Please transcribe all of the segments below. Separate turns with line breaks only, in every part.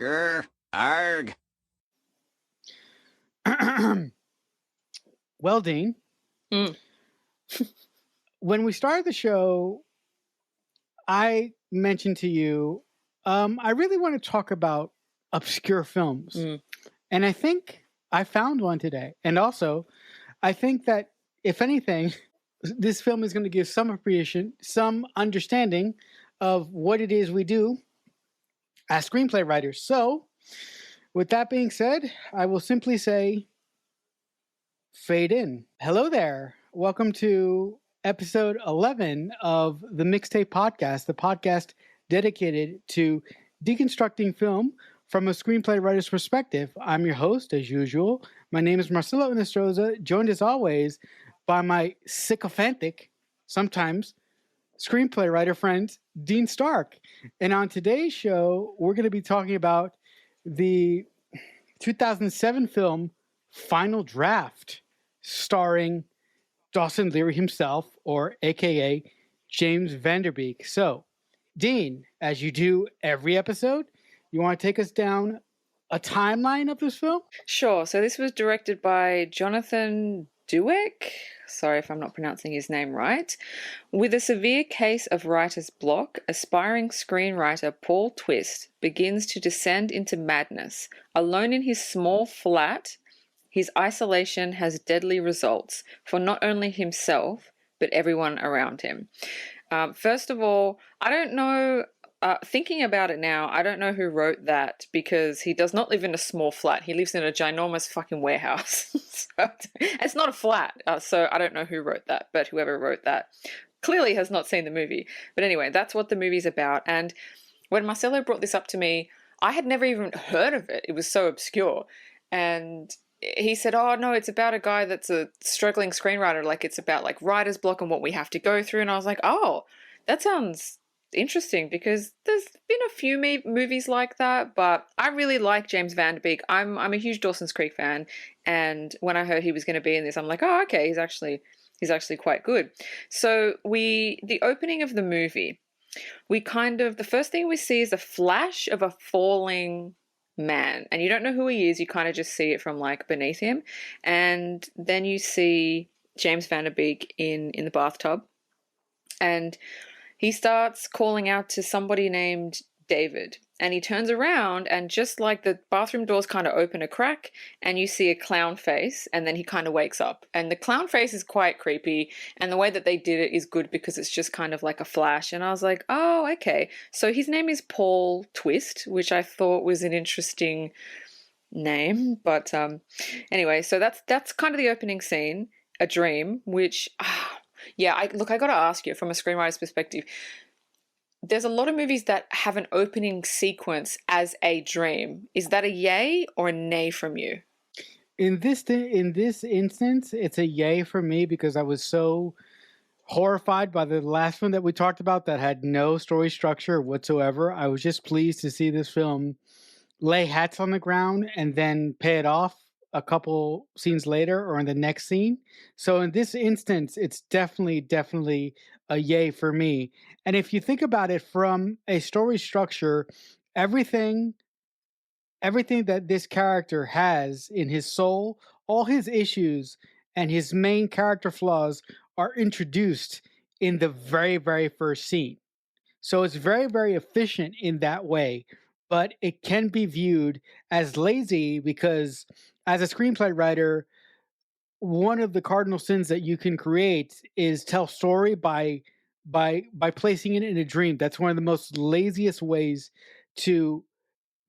Grr, arg.
Well, Dean, when we started the show, I mentioned to you, I really want to talk about obscure films. And I think I found one today. And also, I think that, if anything, this film is going to give some appreciation, some understanding of what it is we do as screenplay writers. So, with that being said, I will simply say, fade in. Hello there. Welcome to episode 11 of the Mixtape Podcast, the podcast dedicated to deconstructing film from a screenplay writer's perspective. I'm your host, as usual. My name is Marcelo Inestroza, joined as always by my sycophantic, sometimes, screenplay writer friend, Dean Stark. And on today's show, we're going to be talking about the 2007 film Final Draft, starring Dawson Leary himself, or AKA James Vanderbeek. So, Dean, as you do every episode, you want to take us down a timeline of this film?
Sure. So this was directed by Jonathan Dweck. Sorry if I'm not pronouncing his name right. With a severe case of writer's block, aspiring screenwriter Paul Twist begins to descend into madness. Alone in his small flat, his isolation has deadly results for not only himself, but everyone around him. First of all, I don't know, thinking about it now, I don't know who wrote that, because he does not live in a small flat. He lives in a ginormous fucking warehouse. So, it's not a flat, so I don't know who wrote that, but whoever wrote that clearly has not seen the movie. But anyway, that's what the movie's about. And when Marcelo brought this up to me, I had never even heard of it. It was so obscure. And he said, oh, no, it's about a guy that's a struggling screenwriter. Like, it's about, like, writer's block and what we have to go through. And I was like, oh, that sounds interesting, because there's been a few movies like that, but I really like James Vanderbeek. I'm a huge Dawson's Creek fan, and when I heard he was going to be in this, I'm like, oh, okay, he's actually quite good. So the opening of the movie, the first thing we see is a flash of a falling man, and you don't know who he is. You kind of just see it from, like, beneath him, and then you see James Vanderbeek in the bathtub, and he starts calling out to somebody named David, and he turns around, and just like the bathroom doors kind of open a crack, and you see a clown face, and then he kind of wakes up. And the clown face is quite creepy, and the way that they did it is good, because it's just kind of like a flash. And I was like, oh, okay. So his name is Paul Twist, which I thought was an interesting name. But anyway, so that's kind of the opening scene, a dream, which... yeah, I got to ask you, from a screenwriter's perspective, there's a lot of movies that have an opening sequence as a dream. Is that a yay or a nay from you?
In this instance, it's a yay for me, because I was so horrified by the last one that we talked about that had no story structure whatsoever. I was just pleased to see this film lay hats on the ground and then pay it off a couple scenes later or in the next scene. So in this instance, it's definitely a yay for me. And if you think about it from a story structure, everything that this character has in his soul, all his issues and his main character flaws are introduced in the very, very first scene. So it's very, very efficient in that way, but it can be viewed as lazy, because as a screenplay writer, one of the cardinal sins that you can create is tell story by placing it in a dream. That's one of the most laziest ways to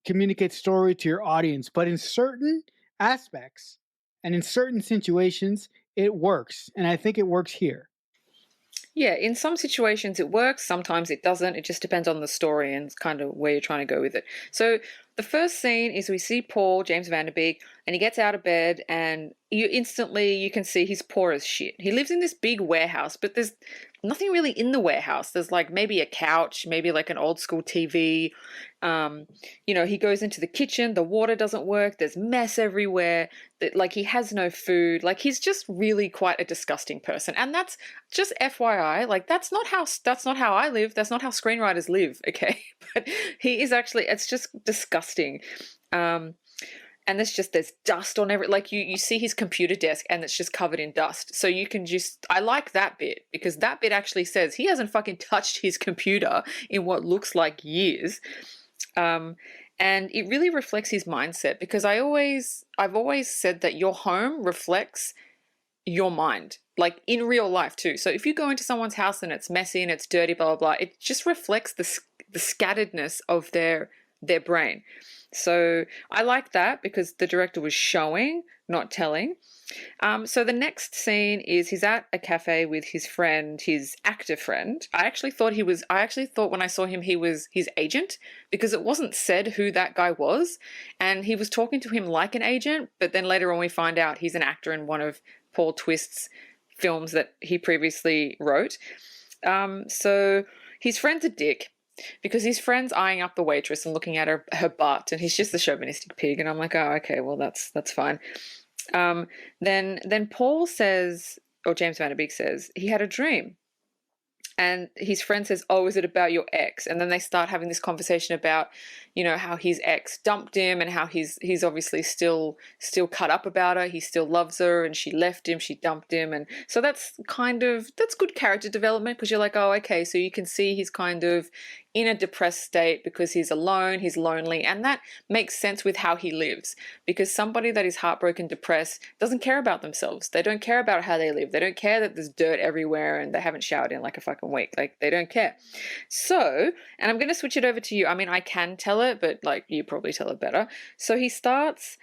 communicate story to your audience. But in certain aspects and in certain situations, it works. And I think it works here.
Yeah, in some situations it works, sometimes it doesn't. It just depends on the story and kind of where you're trying to go with it. So the first scene is we see Paul, James Vanderbeek, and he gets out of bed, and you can see he's poor as shit. He lives in this big warehouse, but there's nothing really in the warehouse. There's like maybe a couch, maybe like an old school TV. He goes into the kitchen, the water doesn't work, there's mess everywhere, like he has no food, like he's just really quite a disgusting person. And that's just FYI, like that's not how I live, that's not how screenwriters live, okay? But he is actually, it's just disgusting disgusting. And there's dust on like you see his computer desk and it's just covered in dust. So you can I like that bit, because that bit actually says he hasn't fucking touched his computer in what looks like years. And it really reflects his mindset, because I've always said that your home reflects your mind, like in real life too. So if you go into someone's house and it's messy and it's dirty, blah, blah, blah, it just reflects the scatteredness of their brain. So I like that, because the director was showing, not telling. So the next scene is he's at a cafe with his friend, his actor friend. I actually thought when I saw him, he was his agent, because it wasn't said who that guy was. And he was talking to him like an agent, but then later on we find out he's an actor in one of Paul Twist's films that he previously wrote. So his friend's a dick, because his friend's eyeing up the waitress and looking at her butt, and he's just a chauvinistic pig. And I'm like, oh, okay, well, that's fine. Then Paul says, or James Vanderbeek says, he had a dream. And his friend says, oh, is it about your ex? And then they start having this conversation about, how his ex dumped him, and how he's obviously still cut up about her. He still loves her, and she left him, she dumped him. And so that's good character development, because you're like, oh, okay, so you can see he's kind of in a depressed state because he's alone, he's lonely, and that makes sense with how he lives, because somebody that is heartbroken, depressed, doesn't care about themselves. They don't care about how they live. They don't care that there's dirt everywhere and they haven't showered in like a fucking week. Like, they don't care. So, and I'm going to switch it over to you. I mean, I can tell it, but like, you probably tell it better. So he starts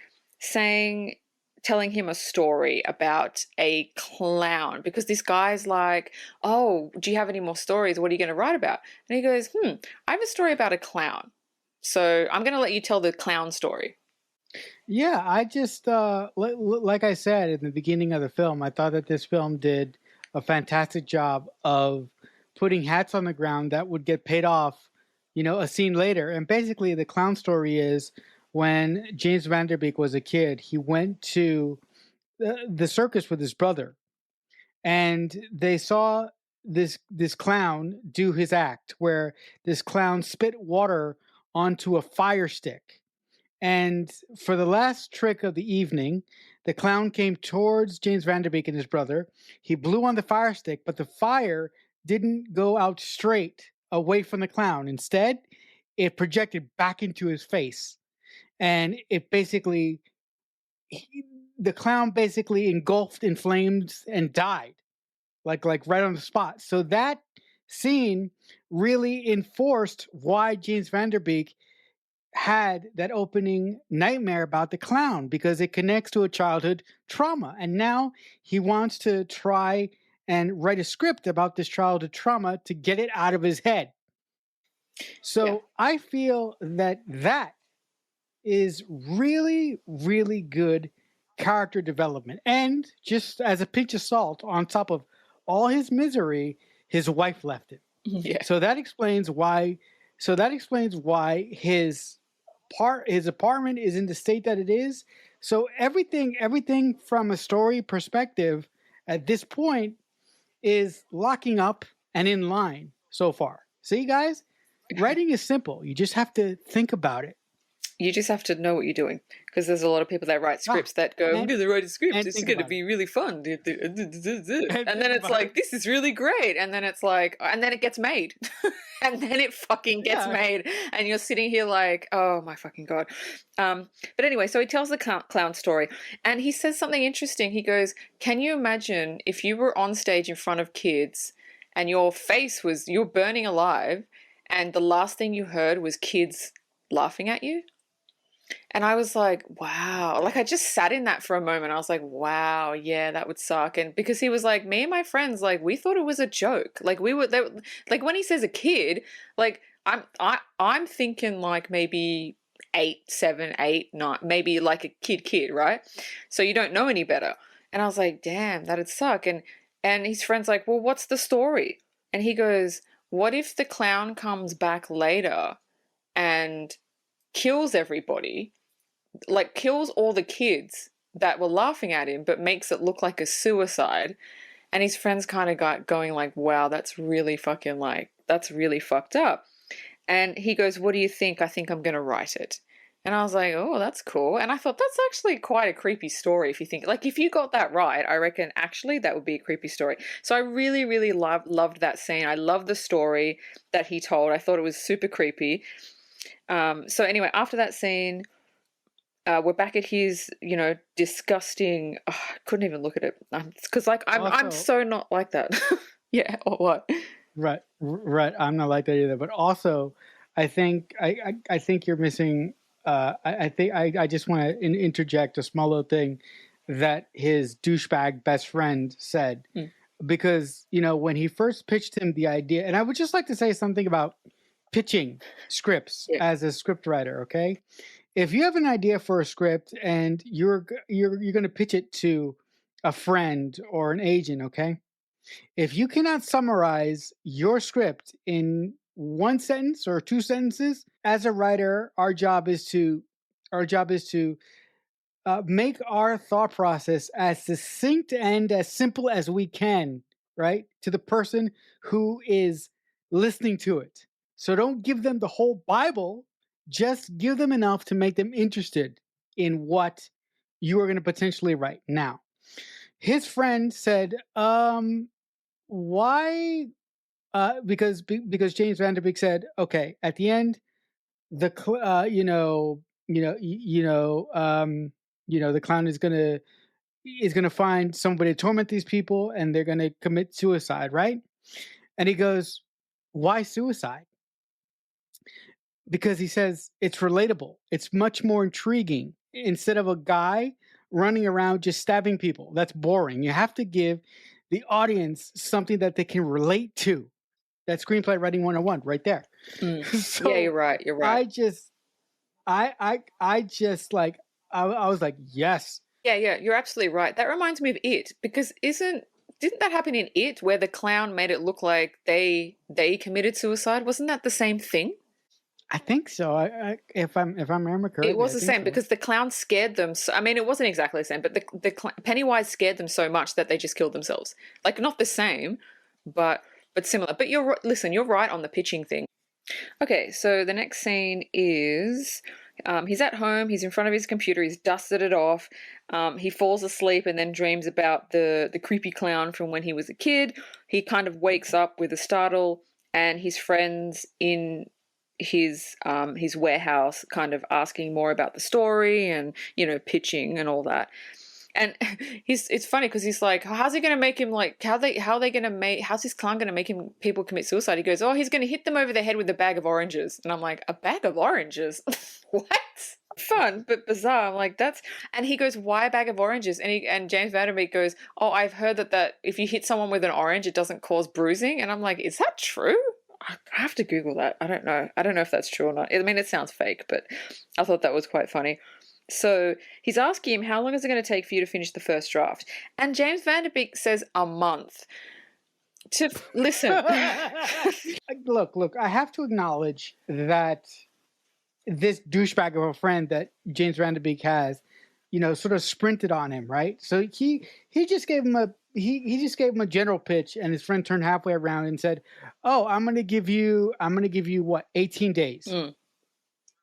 telling him a story about a clown, because this guy's like, oh, do you have any more stories? What are you going to write about? And he goes, I have a story about a clown. So I'm going to let you tell the clown story.
Yeah, I just, like I said in the beginning of the film, I thought that this film did a fantastic job of putting hats on the ground that would get paid off, a scene later. And basically the clown story is, when James Vanderbeek was a kid, he went to the circus with his brother, and they saw this clown do his act, where this clown spit water onto a fire stick. And for the last trick of the evening, the clown came towards James Vanderbeek and his brother. He blew on the fire stick, but the fire didn't go out straight away from the clown. Instead, it projected back into his face. And it basically, the clown basically engulfed in flames and died, like right on the spot. So that scene really enforced why James Vanderbeek had that opening nightmare about the clown, because it connects to a childhood trauma. And now he wants to try and write a script about this childhood trauma to get it out of his head. So I feel that is really, really good character development. And just as a pinch of salt, on top of all his misery, his wife left him.
Yeah.
So that explains why. His apartment is in the state that it is. So everything from a story perspective at this point is locking up and in line so far. See, guys, writing is simple. You just have to think about it.
You just have to know what you're doing, because there's a lot of people that write scripts that go, I'm going to write a script, this is going to be really fun. And then it's like, this is really great. And then it's like, and then it gets made. And then it fucking gets made. And you're sitting here like, oh my fucking God. But anyway, so he tells the clown story, and he says something interesting. He goes, can you imagine if you were on stage in front of kids and you're burning alive, and the last thing you heard was kids laughing at you? And I was like, wow. Like, I just sat in that for a moment. I was like, wow, yeah, that would suck. And because he was like, me and my friends, like, we thought it was a joke. Like, like when he says a kid, like, I'm thinking like maybe 8, 7, 8, 9, maybe like a kid, right? So you don't know any better. And I was like, damn, that'd suck. And his friend's like, well, what's the story? And he goes, what if the clown comes back later and kills everybody, like kills all the kids that were laughing at him, but makes it look like a suicide? And his friends kind of got going like, wow, that's really fucking like, that's really fucked up. And he goes, what do you think? I think I'm going to write it. And I was like, oh, that's cool. And I thought that's actually quite a creepy story if you think, like, if you got that right, I reckon actually that would be a creepy story. So I really, really loved that scene. I loved the story that he told. I thought it was super creepy. So anyway, after that scene, we're back at his, disgusting. Oh, I couldn't even look at it because, like, I'm
Also,
so not like that. Yeah, or what?
right. I'm not like that either. But also, I think you're missing. I think I just want to interject a small little thing that his douchebag best friend said,
Mm.
because when he first pitched him the idea, and I would just like to say something about pitching scripts
Yeah.
as a script writer. Okay, if you have an idea for a script and you're going to pitch it to a friend or an agent, okay, if you cannot summarize your script in one sentence or two sentences, as a writer, our job is to make our thought process as succinct and as simple as we can, right, to the person who is listening to it. So don't give them the whole Bible, just give them enough to make them interested in what you are going to potentially write. Now, his friend said, why? Because James Vanderbeek said, okay, at the end, the the clown is gonna find somebody to torment these people, and they're gonna commit suicide, right? And he goes, why suicide? Because he says it's relatable. It's much more intriguing instead of a guy running around just stabbing people. That's boring. You have to give the audience something that they can relate to. That screenplay writing 101 right there.
Mm. Yeah,
So
you're right. You're right.
I just like I was like, yes.
Yeah, you're absolutely right. That reminds me of It, because didn't that happen in It where the clown made it look like they committed suicide? Wasn't that the same thing?
I think so. If I'm remember
It
correctly,
was
I
the
think
same
so.
because the clown scared them. So, I mean, it wasn't exactly the same, but Pennywise scared them so much that they just killed themselves. Like, not the same, but similar. But listen, you're right on the pitching thing. Okay, so the next scene is he's at home, he's in front of his computer, he's dusted it off, he falls asleep and then dreams about the creepy clown from when he was a kid. He kind of wakes up with a startle, and his friends in his warehouse kind of asking more about the story and pitching and all that. And it's funny because he's like, how's he going to make him, like, how's this clown going to make him people commit suicide? He goes, oh, he's going to hit them over the head with a bag of oranges. And I'm like, a bag of oranges? What? Fun, but bizarre. I'm like, and he goes, why a bag of oranges? And James Vanderbeek goes, oh, I've heard that if you hit someone with an orange, it doesn't cause bruising. And I'm like, is that true? I have to Google that. I don't know. I don't know if that's true or not. I mean, it sounds fake, but I thought that was quite funny. So he's asking him, how long is it going to take for you to finish the first draft? And James Vanderbeek says a month. To listen.
Look, I have to acknowledge that this douchebag of a friend that James Vanderbeek has, sort of sprinted on him, right? So he just gave him a general pitch, and his friend turned halfway around and said, "Oh, I'm gonna give you what, 18 days,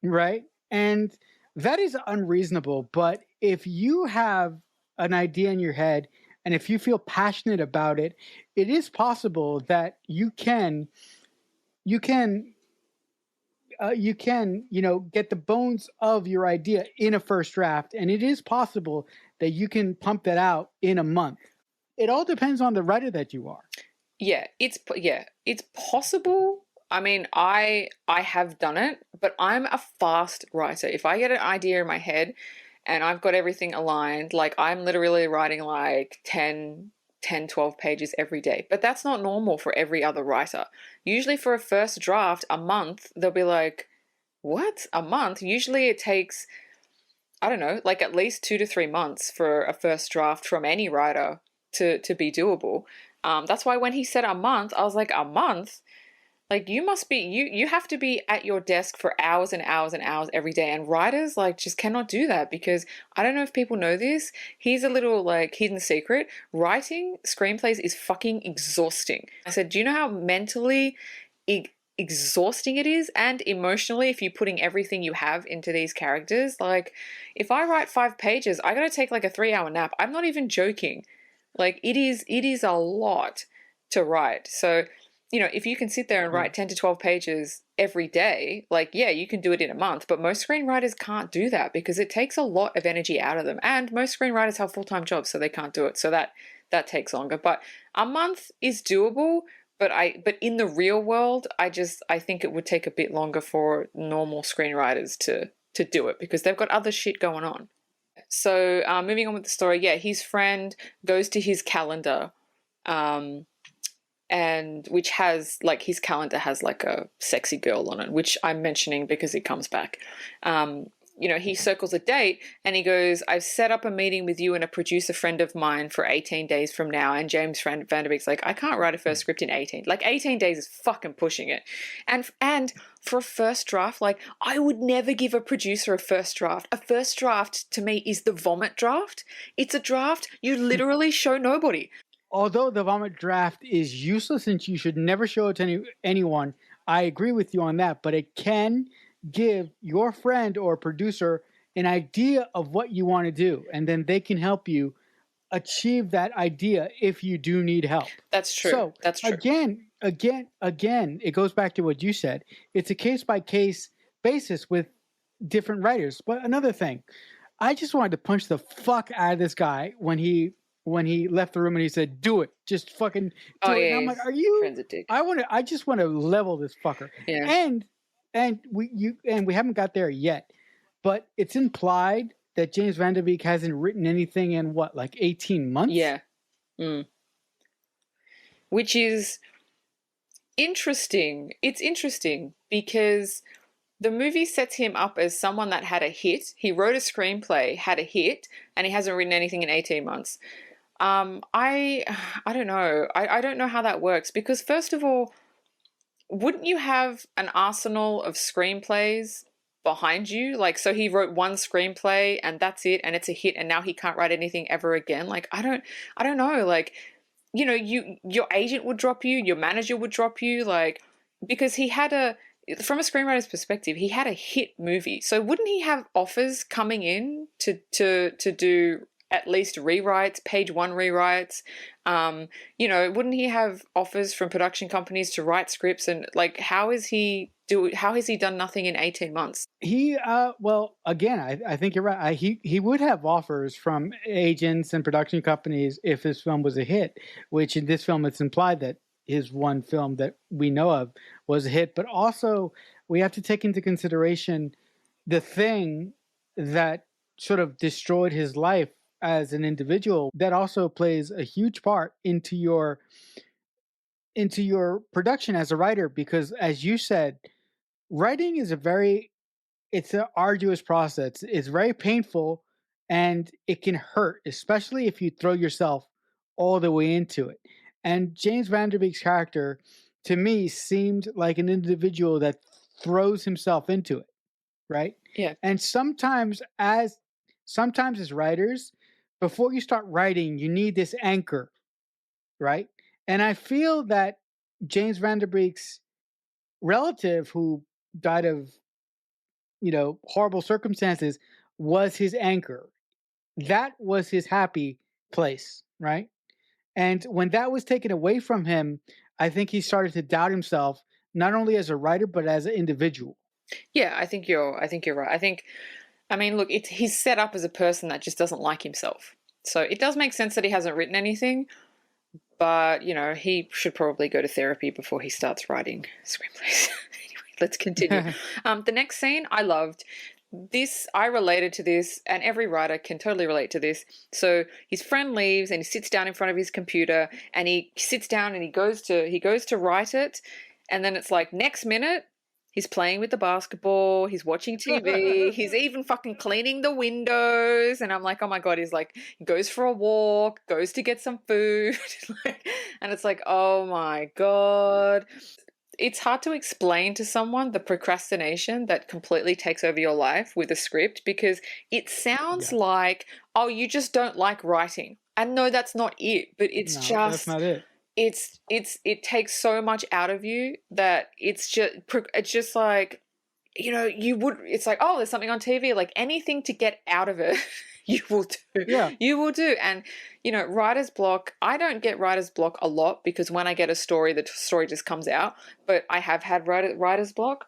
right?" And that is unreasonable. But if you have an idea in your head, and if you feel passionate about it, it is possible that you can get the bones of your idea in a first draft, and it is possible that you can pump that out in a month. It all depends on the writer that you are.
Yeah, it's possible. I mean, I have done it, but I'm a fast writer. If I get an idea in my head and I've got everything aligned, like, I'm literally writing like 12 pages every day. But that's not normal for every other writer. Usually for a first draft, a month, they'll be like, what? A month? Usually it takes, I don't know, like at least 2 to 3 months for a first draft from any writer to be doable. That's why when he said a month, I was like, a month? Like, you have to be at your desk for hours and hours and hours every day. And writers, like, just cannot do that, because I don't know if people know this. Here's a little, like, hidden secret. Writing screenplays is fucking exhausting. I said, do you know how mentally exhausting it is, and emotionally, if you're putting everything you have into these characters. Like, if I write 5 pages, I gotta take like a 3-hour nap. I'm not even joking. Like, it is a lot to write. So, if you can sit there and write 10 to 12 pages every day, like, yeah, you can do it in a month, but most screenwriters can't do that because it takes a lot of energy out of them. And most screenwriters have full-time jobs, so they can't do it. So that takes longer. But a month is doable, but in the real world, I think it would take a bit longer for normal screenwriters to do it because they've got other shit going on. So moving on with the story, yeah, his friend goes to his calendar, and which has like his calendar has like a sexy girl on it, which I'm mentioning because it comes back. He circles a date and he goes, I've set up a meeting with you and a producer friend of mine for 18 days from now. And James Vanderbeek's like, I can't write a first script in 18. Like 18 days is fucking pushing it. And for a first draft, like I would never give a producer a first draft. A first draft to me is the vomit draft. It's a draft you literally show nobody.
Although the vomit draft is useless and you should never show it to anyone, I agree with you on that, but it can give your friend or producer an idea of what you want to do, and then they can help you achieve that idea if you do need help.
That's true.
So
that's true.
Again, it goes back to what you said. It's a case-by-case basis with different writers. But another thing, I just wanted to punch the fuck out of this guy when he left the room and he said, "Do it, just fucking do it." And I'm like, "Are you?" I just want to level this fucker.
Yeah.
And we haven't got there yet, but it's implied that James Vanderbeek hasn't written anything in what, like 18 months?
Yeah. Which is interesting. It's interesting because the movie sets him up as someone that had a hit. He wrote a screenplay, had a hit, and he hasn't written anything in 18 months. I don't know. I don't know how that works because, first of all, wouldn't you have an arsenal of screenplays behind you? Like, so he wrote one screenplay and that's it, and it's a hit, and now he can't write anything ever again. Like, I don't know. Like, your agent would drop you, your manager would drop you, like, because from a screenwriter's perspective, he had a hit movie. So wouldn't he have offers coming in to do at least rewrites, page 1 rewrites? Wouldn't he have offers from production companies to write scripts? And like, how has he done nothing in 18 months?
Well, again, I think you're right. He would have offers from agents and production companies if his film was a hit, which in this film it's implied that his one film that we know of was a hit. But also we have to take into consideration the thing that sort of destroyed his life as an individual. That also plays a huge part into your production as a writer, because as you said, writing is it's an arduous process. It's very painful and it can hurt, especially if you throw yourself all the way into it. And James Vanderbeek's character, to me, seemed like an individual that throws himself into it, right?
Yeah.
And sometimes as writers, before you start writing, you need this anchor, right? And I feel that James Vanderbeek's relative, who died of horrible circumstances, was his anchor. That was his happy place, right? And when that was taken away from him, I think he started to doubt himself, not only as a writer but as an individual.
Yeah, I think you're right. Look, he's set up as a person that just doesn't like himself. So it does make sense that he hasn't written anything, but he should probably go to therapy before he starts writing screenplays. Anyway, let's continue. The next scene I loved. I related to this, and every writer can totally relate to this. So his friend leaves and he sits down in front of his computer and he sits down and he goes to write it, and then it's like next minute he's playing with the basketball, he's watching TV, he's even fucking cleaning the windows, and I'm like, oh my God, he goes for a walk, goes to get some food, and it's like, oh my God. It's hard to explain to someone the procrastination that completely takes over your life with a script, because it sounds like, oh, you just don't like writing. And no, that's not it. But that's
not it.
it takes so much out of you that it's just like, it's like, oh, there's something on TV, like anything to get out of it. You will do.
Yeah.
You will do. And, writer's block, I don't get writer's block a lot because when I get a story, the story just comes out. But I have had writer's block,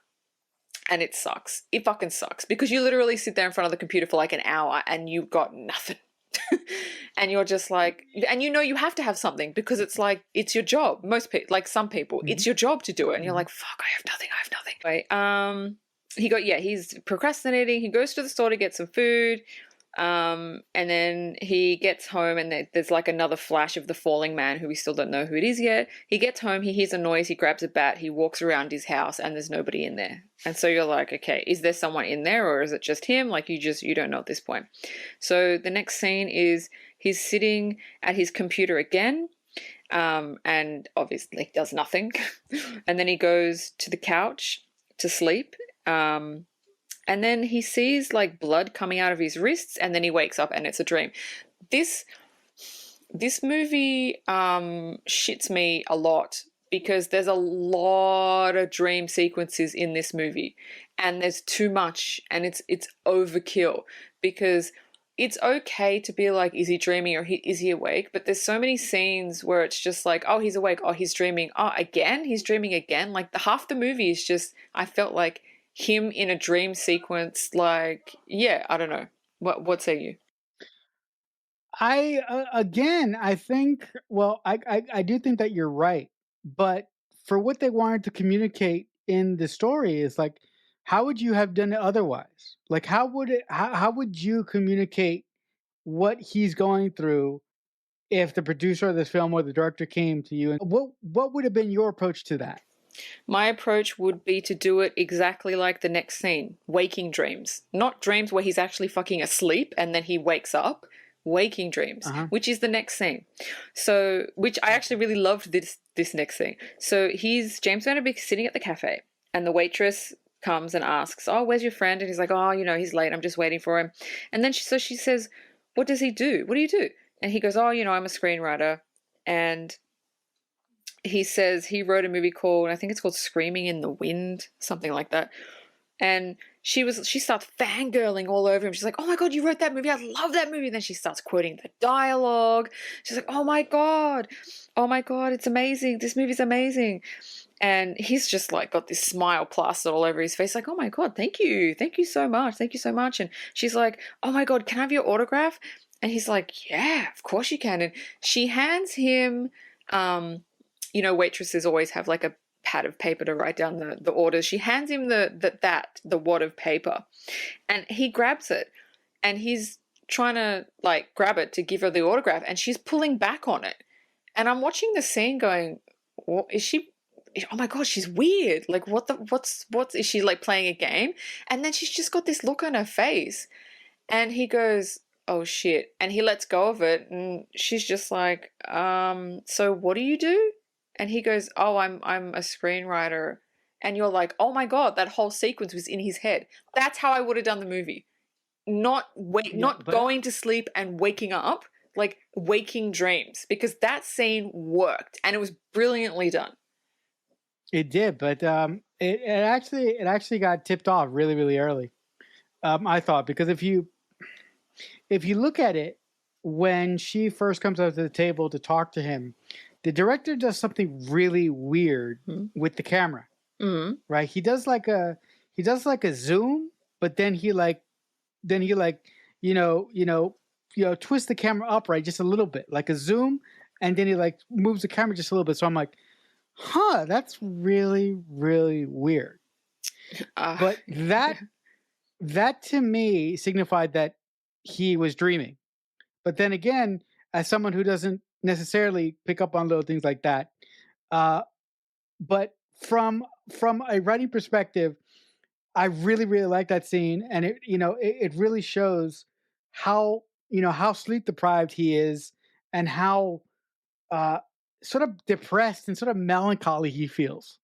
and it sucks. It fucking sucks because you literally sit there in front of the computer for like an hour and you got nothing. And you're just like, and you have to have something because it's like, it's your job. Most people, like some people, it's your job to do it. And you're like, fuck, I have nothing. Anyway, he's procrastinating. He goes to the store to get some food. And then he gets home and there's like another flash of the falling man who we still don't know who it is yet. He gets home, he hears a noise, he grabs a bat, he walks around his house and there's nobody in there. And so you're like, okay, is there someone in there or is it just him? Like you don't know at this point. So the next scene is he's sitting at his computer again. And obviously does nothing. And then he goes to the couch to sleep. And then he sees like blood coming out of his wrists and then he wakes up and it's a dream. This movie shits me a lot because there's a lot of dream sequences in this movie and there's too much and it's overkill because it's okay to be like, is he dreaming or is he awake? But there's so many scenes where it's just like, oh, he's awake. Oh, he's dreaming. Oh, again? He's dreaming again? Like half the movie is just, I felt like him in a dream sequence, like, yeah, I don't know. What say you?
I think, well, I do think that you're right, but for what they wanted to communicate in the story is like, how would you have done it otherwise? Like, how would you communicate what he's going through if the producer of this film or the director came to you, and what would have been your approach to that?
My approach would be to do it exactly like the next scene, waking dreams. Not dreams where he's actually fucking asleep and then he wakes up. Waking dreams, which is the next scene. So, which I actually really loved this next scene. So he's James Vanderbeek sitting at the cafe and the waitress comes and asks, oh, where's your friend? And he's like, oh, he's late. I'm just waiting for him. And then she says, what does he do? What do you do? And he goes, oh, I'm a screenwriter. And he says he wrote a movie called, I think it's called Screaming in the Wind, something like that. And she starts fangirling all over him. She's like, oh my God, you wrote that movie. I love that movie. And then she starts quoting the dialogue. She's like, oh my God, it's amazing. This movie's amazing. And he's just like got this smile plastered all over his face. Like, oh my God, thank you. Thank you so much. Thank you so much. And she's like, oh my God, can I have your autograph? And he's like, yeah, of course you can. And she hands him, waitresses always have like a pad of paper to write down the orders. She hands him the wad of paper and he grabs it and he's trying to like grab it to give her the autograph and she's pulling back on it. And I'm watching the scene going, what is she? Oh my God, she's weird. Like what is she like playing a game? And then she's just got this look on her face and he goes, oh shit. And he lets go of it and she's just like, so what do you do? And he goes, oh, I'm a screenwriter. And you're like, oh my God, that whole sequence was in his head. That's how I would have done the movie. Not going to sleep and waking up, like waking dreams, because that scene worked and it was brilliantly done.
It did, but it actually got tipped off really, really early. I thought, because if you look at it, when she first comes up to the table to talk to him, the director does something really weird with the camera, right? He does like a zoom, but then he twist the camera upright just a little bit, like a zoom, and then he like moves the camera just a little bit. So I'm like, huh, that's really, really weird. But that to me signified that he was dreaming. But then again, as someone who doesn't necessarily pick up on little things like that, but from a writing perspective, I really, really like that scene, and it really shows how sleep deprived he is, and how sort of depressed and sort of melancholy he feels.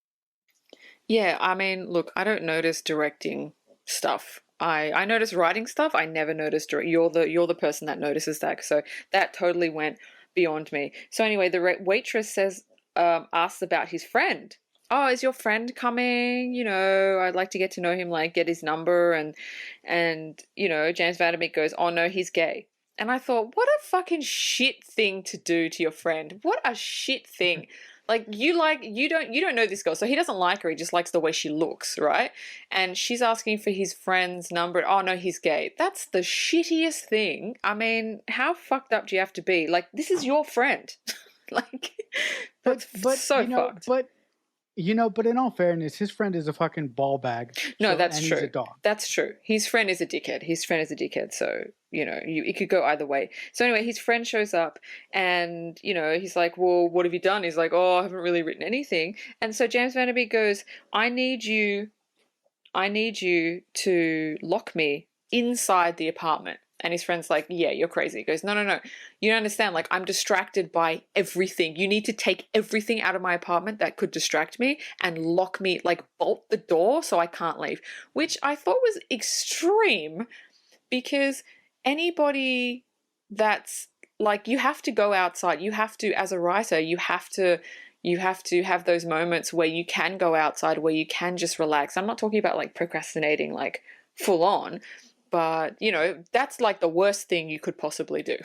Yeah, I mean, look, I don't notice directing stuff. I notice writing stuff. I never noticed. You're the person that notices that. So that totally went beyond me. So anyway, the waitress says, asks about his friend. Oh, is your friend coming? You know, I'd like to get to know him, like get his number. And you know, James Vanderbeek goes, oh no, he's gay. And I thought, what a fucking shit thing to do to your friend. What a shit thing. Like you don't know this girl, so he doesn't like her. He just likes the way she looks, right? And she's asking for his friend's number. Oh no, he's gay. That's the shittiest thing. I mean, how fucked up do you have to be? Like, this is your friend. Like, that's so fucked.
But in all fairness, his friend is a fucking ball bag.
No, that's
and
true.
He's a dog.
That's true. His friend is a dickhead. So, you know, it could go either way. So anyway, his friend shows up and, you know, he's like, well, what have you done? He's like, oh, I haven't really written anything. And so James Vanderbeek goes, I need you to lock me inside the apartment. And his friend's like, yeah, you're crazy. He goes, no. You don't understand. Like, I'm distracted by everything. You need to take everything out of my apartment that could distract me and lock me, like bolt the door so I can't leave. Which I thought was extreme because anybody that's like, you have to go outside. You have to, as a writer, you have to have those moments where you can go outside, where you can just relax. I'm not talking about like procrastinating, like full on. But, you know, that's like the worst thing you could possibly do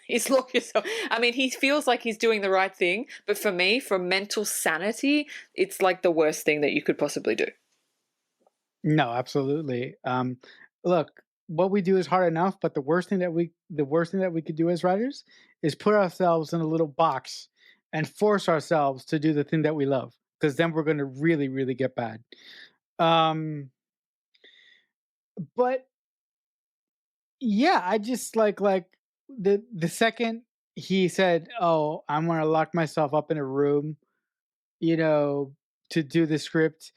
is lock yourself. I mean, he feels like he's doing the right thing. But for me, for mental sanity, it's like the worst thing that you could possibly do.
No, absolutely. Look, what we do is hard enough, but the worst thing that we could do as writers is put ourselves in a little box and force ourselves to do the thing that we love, because then we're going to really, really get bad. But yeah, I just like the second he said, "Oh, I'm gonna lock myself up in a room," you know, to do the script,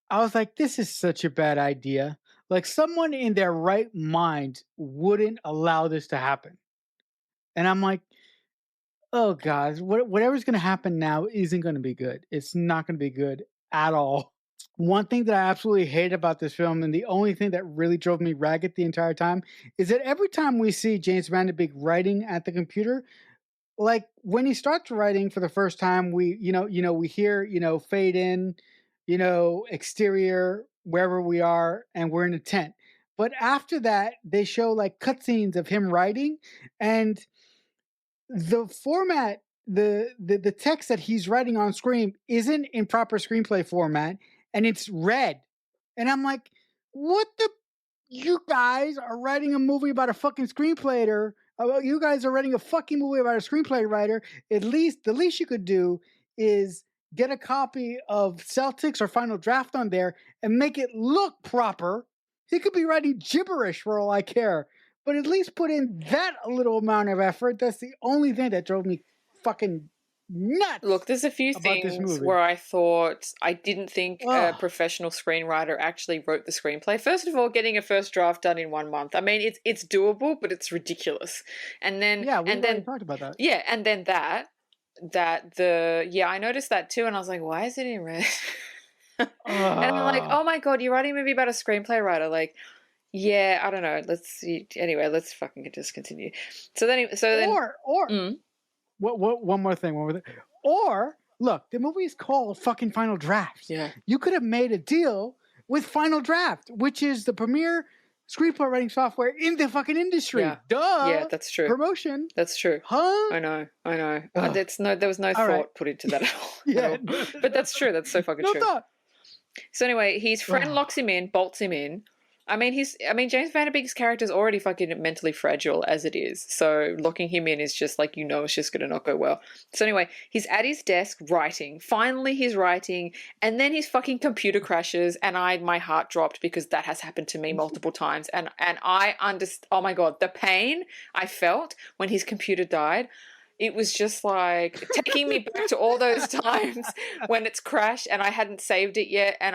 I was like, "This is such a bad idea." Like, someone in their right mind wouldn't allow this to happen, and I'm like, "Oh God, whatever's gonna happen now isn't gonna be good. It's not gonna be good at all." One thing that I absolutely hate about this film, and the only thing that really drove me ragged the entire time, is that every time we see James Vanderbeek writing at the computer, like when he starts writing for the first time, we hear, fade in, exterior wherever we are, and we're in a tent. But after that, they show like cutscenes of him writing, and the format, the text that he's writing on screen isn't in proper screenplay format, and it's red. And I'm like, what the? You guys are writing a movie about a fucking screenplay writer. You guys are writing a fucking movie about a screenplay writer. At least, the least you could do is get a copy of Celtics or Final Draft on there and make it look proper. He could be writing gibberish for all I care, but at least put in that little amount of effort. That's the only thing that drove me fucking nuts.
Look, there's a few things where I didn't think a professional screenwriter actually wrote the screenplay. First of all, getting a first draft done in 1 month. I mean, it's doable, but it's ridiculous. And then
we already talked about that.
Yeah, and then I noticed that too, and I was like, why is it in red? And I'm like, oh my God, you're writing a movie about a screenplay writer, like. Yeah, I don't know. Let's see. Anyway, let's fucking just continue.
One more thing. Or look, the movie is called fucking Final Draft.
Yeah,
you could have made a deal with Final Draft, which is the premier screenplay writing software in the fucking industry.
Yeah.
Duh.
Yeah, that's true.
Promotion.
That's true.
Huh?
I know. There was no thought put into that at all.
Yeah,
but that's true. That's so fucking true.
Thought.
So anyway, his friend locks him in, bolts him in. I mean, James Vanderbeek's character is already fucking mentally fragile as it is. So locking him in is just like, it's just going to not go well. So anyway, he's at his desk writing. Finally, he's writing, and then his fucking computer crashes, and my heart dropped because that has happened to me multiple times. And I understand. Oh my God, the pain I felt when his computer died. It was just like taking me back to all those times when it's crashed and I hadn't saved it yet. And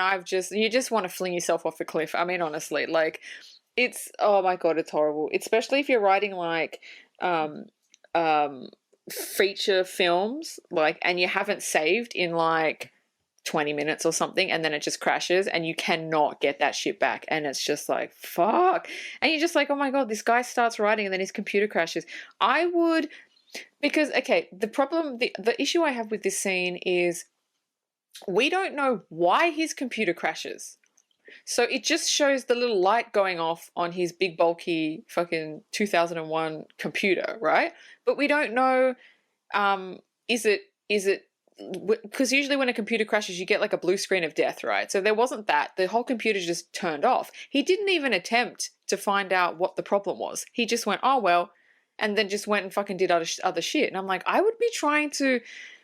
you just want to fling yourself off a cliff. I mean, honestly, like oh my God, it's horrible. Especially if you're writing like, feature films, like, and you haven't saved in like 20 minutes or something, and then it just crashes and you cannot get that shit back. And it's just like, fuck. And you're just like, oh my God, this guy starts writing and then his computer crashes. Because, okay, the issue I have with this scene is we don't know why his computer crashes. So it just shows the little light going off on his big, bulky, fucking 2001 computer, right? But we don't know, is it, because usually when a computer crashes, you get like a blue screen of death, right? So there wasn't that. The whole computer just turned off. He didn't even attempt to find out what the problem was. He just went, oh, well, and then just went and fucking did other shit. And I'm like, I would be trying to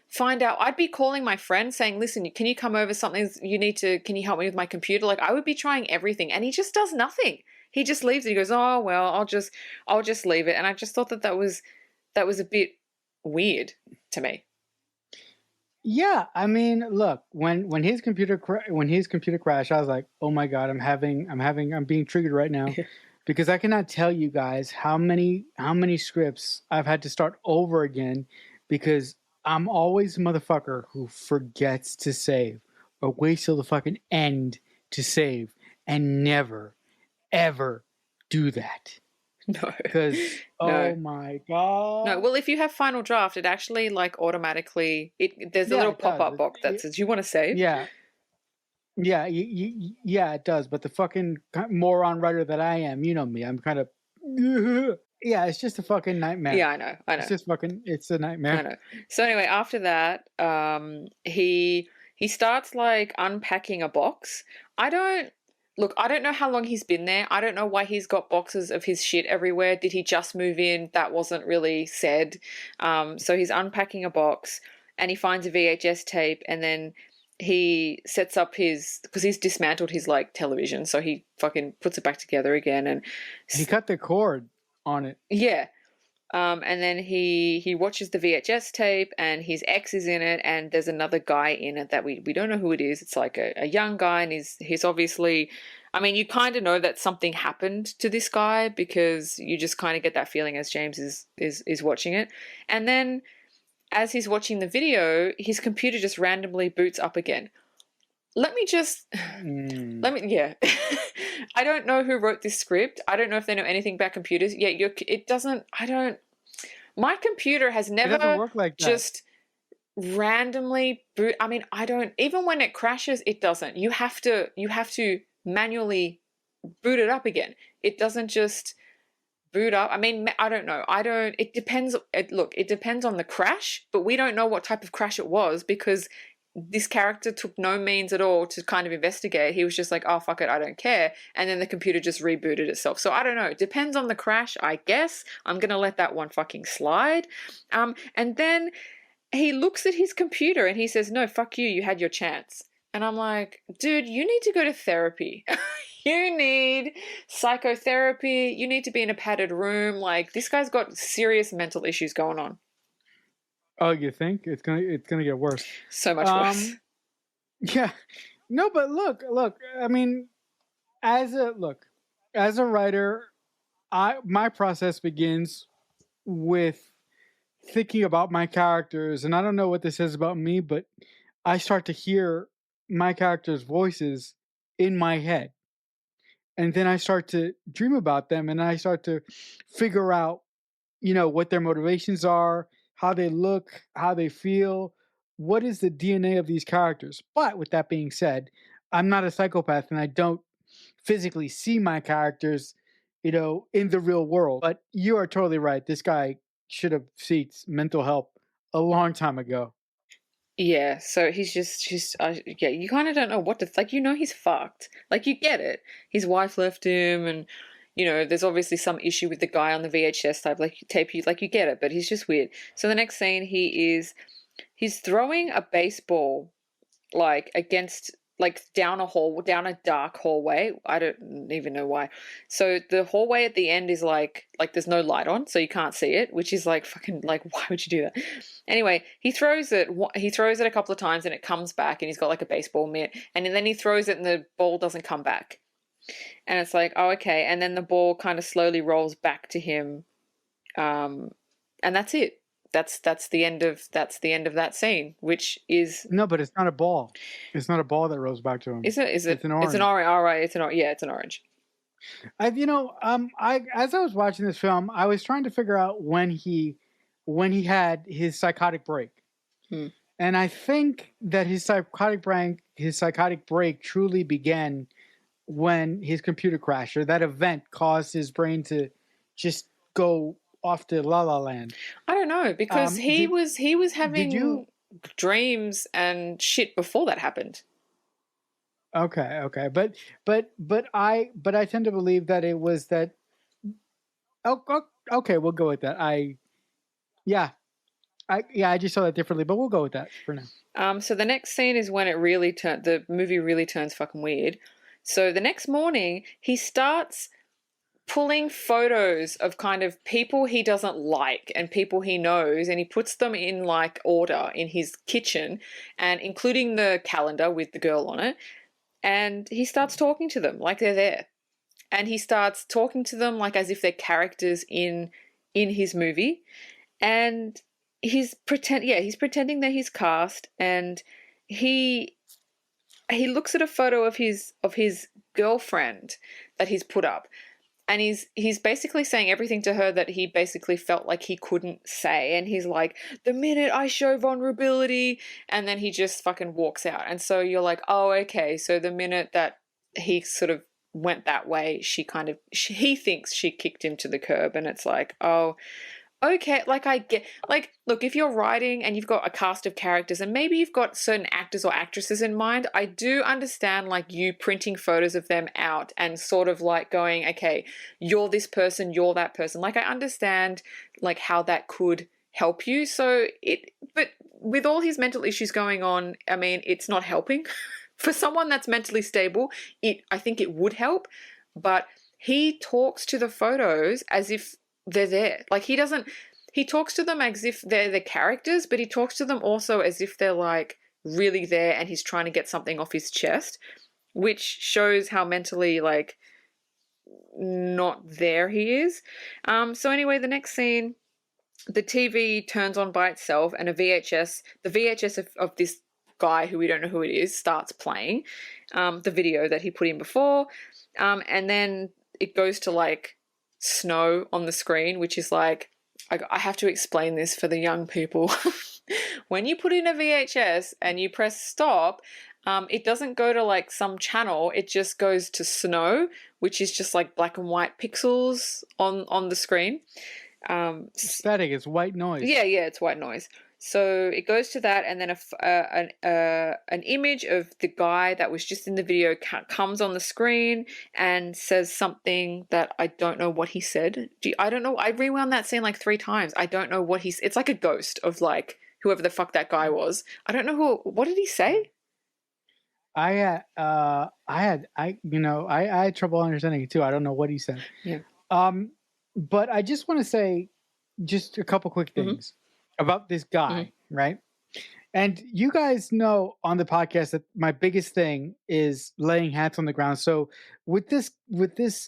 find out. I'd be calling my friend saying, listen, can you come over? Can you help me with my computer? Like, I would be trying everything. And he just does nothing. He just leaves it. He goes, oh, well, I'll just leave it. And I just thought that was a bit weird to me.
Yeah, I mean, look, when his computer crashed, I was like, "Oh my god, I'm being triggered right now." Because I cannot tell you guys how many scripts I've had to start over again because I'm always a motherfucker who forgets to save or waits till the fucking end to save and never ever do that.
No.
Because oh my god.
No, well, if you have Final Draft, it actually like automatically there's a little pop-up box that says you want to save.
Yeah. Yeah, yeah, it does. But the fucking moron writer that I am, you know me, I'm kind of, yeah, it's just a fucking nightmare.
Yeah, I know.
It's just fucking, it's a nightmare.
I know. So anyway, after that, he starts like unpacking a box. I don't know how long he's been there. I don't know why he's got boxes of his shit everywhere. Did he just move in? That wasn't really said. So he's unpacking a box and he finds a VHS tape, and then he sets up because he's dismantled his like television, so he fucking puts it back together again, and
he cut the cord on it.
Yeah. And then he watches the VHS tape, and his ex is in it, and there's another guy in it that we don't know who it is. It's like a young guy, and he's obviously, I mean, you kind of know that something happened to this guy because you just kind of get that feeling as James is watching it. And then as he's watching the video, his computer just randomly boots up again. I don't know who wrote this script. I don't know if they know anything about computers. Yeah, my computer has never
work like that.
Just randomly boot. I mean, even when it crashes, it doesn't. You have to manually boot it up again. It doesn't just boot up. I mean, I don't know. It depends. It depends on the crash, but we don't know what type of crash it was because this character took no means at all to kind of investigate. He was just like, oh, fuck it, I don't care. And then the computer just rebooted itself. So I don't know. It depends on the crash, I guess. I'm going to let that one fucking slide. And then he looks at his computer and he says, no, fuck you. You had your chance. And I'm like, dude, you need to go to therapy. You need psychotherapy. You need to be in a padded room. Like, this guy's got serious mental issues going on.
Oh, you think it's gonna get worse?
So much worse.
Yeah, no, but look. I mean, as a writer, my process begins with thinking about my characters, and I don't know what this says about me, but I start to hear my characters' voices in my head, and then I start to dream about them, and I start to figure out, what their motivations are, how they look, how they feel, what is the DNA of these characters. But with that being said, I'm not a psychopath and I don't physically see my characters, in the real world. But you are totally right. This guy should have sought mental help a long time ago.
Yeah, so he's just you kind of don't know what to, like, he's fucked. Like, you get it. His wife left him, and there's obviously some issue with the guy on the VHS tape. You get it, but he's just weird. So the next scene, he's throwing a baseball, like, against, like, down a dark hallway. I don't even know why. So the hallway at the end is like there's no light on, so you can't see it, which is like fucking, like, why would you do that? Anyway, he throws it a couple of times and it comes back, and he's got like a baseball mitt, and then he throws it and the ball doesn't come back. And it's like, oh, okay. And then the ball kind of slowly rolls back to him. And that's it. That's the end of that scene, which is...
No, but it's not a ball. It's not a ball that rolls back to him.
Is it?
It's an orange.
It's an orange. All right. It's an orange.
As I was watching this film, I was trying to figure out when he when he had his psychotic break. And I think that his psychotic break truly began when his computer crashed, or that event caused his brain to just go off to La La Land.
I don't know, because he was having dreams and shit before that happened.
Okay, but I tend to believe that it was that. Okay, we'll go with that. I just saw that differently, but we'll go with that for now.
So the next scene is when the movie really turns fucking weird. So the next morning, he starts pulling photos of kind of people he doesn't like and people he knows, and he puts them in like order in his kitchen, and including the calendar with the girl on it, and he starts talking to them like they're there. And he starts talking to them like as if they're characters in his movie. And he's pretending that he's cast, and he looks at a photo of his girlfriend that he's put up, and he's basically saying everything to her that he basically felt like he couldn't say, and he's like, the minute I show vulnerability, and then he just fucking walks out. And so you're like, oh, okay, so the minute that he sort of went that way, he thinks she kicked him to the curb, and it's like, oh, okay, like I get, like, look, if you're writing and you've got a cast of characters and maybe you've got certain actors or actresses in mind, I do understand like you printing photos of them out and sort of like going, okay, you're this person, you're that person. Like I understand like how that could help you. But with all his mental issues going on, I mean, it's not helping. For someone that's mentally stable, I think it would help, but he talks to the photos as if they're there. Like he talks to them as if they're the characters, but he talks to them also as if they're like really there and he's trying to get something off his chest, which shows how mentally like not there he is. So anyway, the next scene, the TV turns on by itself and the VHS of this guy who we don't know who it is starts playing the video that he put in before, and then it goes to like snow on the screen, which is like, I have to explain this for the young people. When you put in a VHS and you press stop, it doesn't go to like some channel, it just goes to snow, which is just like black and white pixels on the screen.
Static is white noise.
Yeah, it's white noise. So it goes to that, and then an image of the guy that was just in the video comes on the screen and says something that I don't know what he said. I don't know. I rewound that scene like 3 times. I don't know what it's like a ghost of like whoever the fuck that guy was. I don't know what did he say?
I had trouble understanding it too. I don't know what he said.
Yeah.
But I just want to say just a couple quick things about this guy, right? And you guys know on the podcast that my biggest thing is laying hats on the ground. So with this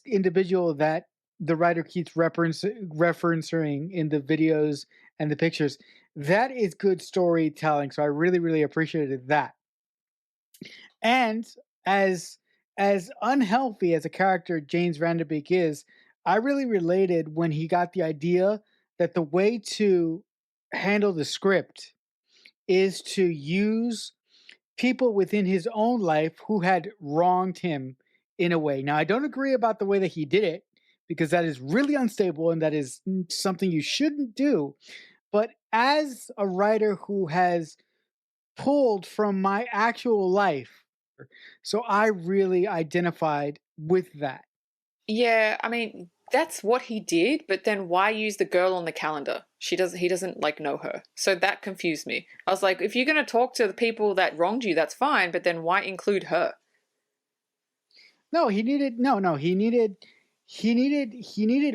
individual that the writer keeps referencing in the videos and the pictures, that is good storytelling. So I really, really appreciated that. And as unhealthy as a character James Vanderbeek is, I really related when he got the idea that the way to handle the script is to use people within his own life who had wronged him in a way. Now, I don't agree about the way that he did it, because that is really unstable and that is something you shouldn't do. But as a writer who has pulled from my actual life, so I really identified with that.
Yeah, I mean, that's what he did, but then why use the girl on the calendar? He doesn't like know her. So that confused me. I was like, if you're going to talk to the people that wronged you, that's fine, but then why include her?
No, he needed